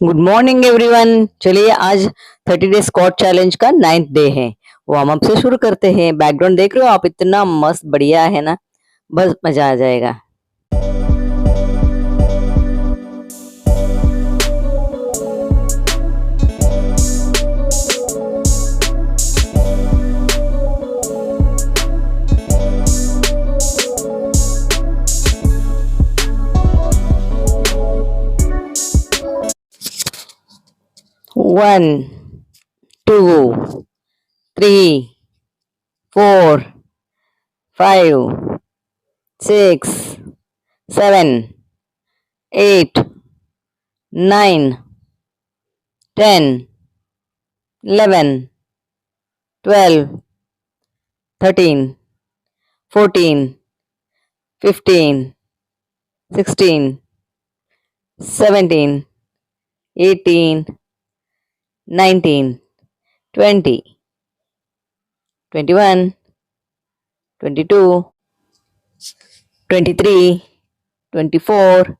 Good morning everyone. चलिए आज 30 day squat challenge का 9th डे है। वार्म अप से शुरू करते हैं। बैकग्राउंड देख रहे हो आप, इतना मस्त बढ़िया है ना, बस मजा आ जाएगा। One, two, three, four, five, six, seven, eight, nine, 10, 11, 12, 13, 14, 15, 16, 17, 18, 19, 20, 21, 22, 23, 24,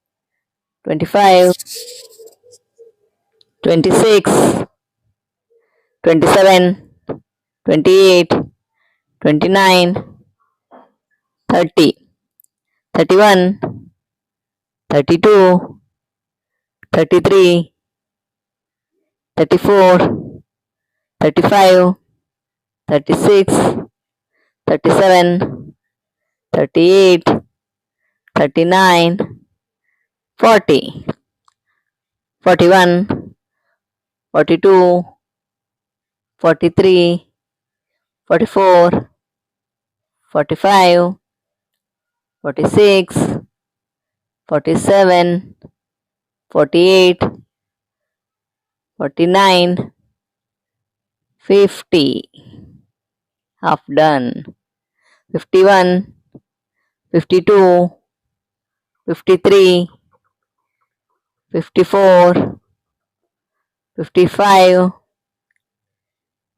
25, 26, 27, 28, 29, 30, 31, 32, 33, 34, 35, 36, 37, 38, 39, 40, 41, 42, 43, 44, 45, 46, 47, 48, 49, 50. Half done. 51, 52, 53, 54, 55,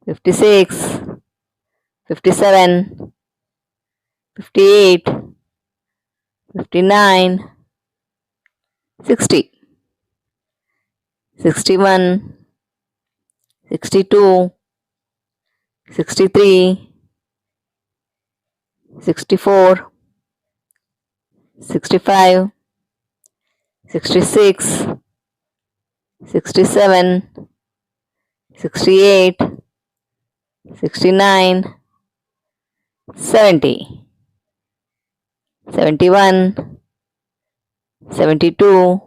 56, 57, 58, 59, 60, 61, 62, 63, 64, 65, 66, 67, 68, 69, 70, 71, 72,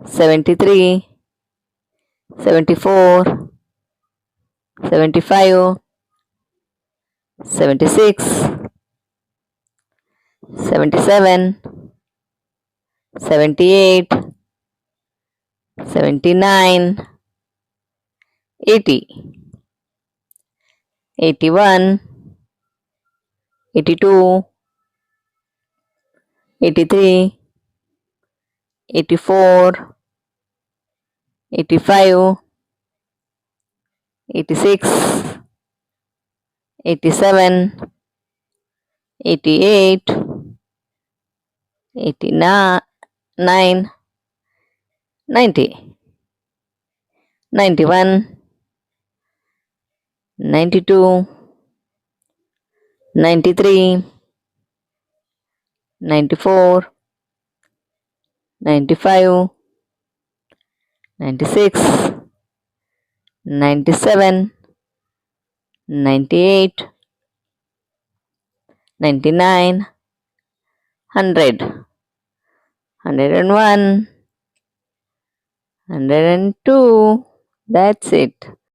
73, 74, 75, 76, 77, 78, 79, 80, 81, 82, 83, 84, 85, 86, 87, 88, 89, 90, 91, 92, 93, 94, 95, 96, 97, 98, 99, 100, 101, 102. That's it.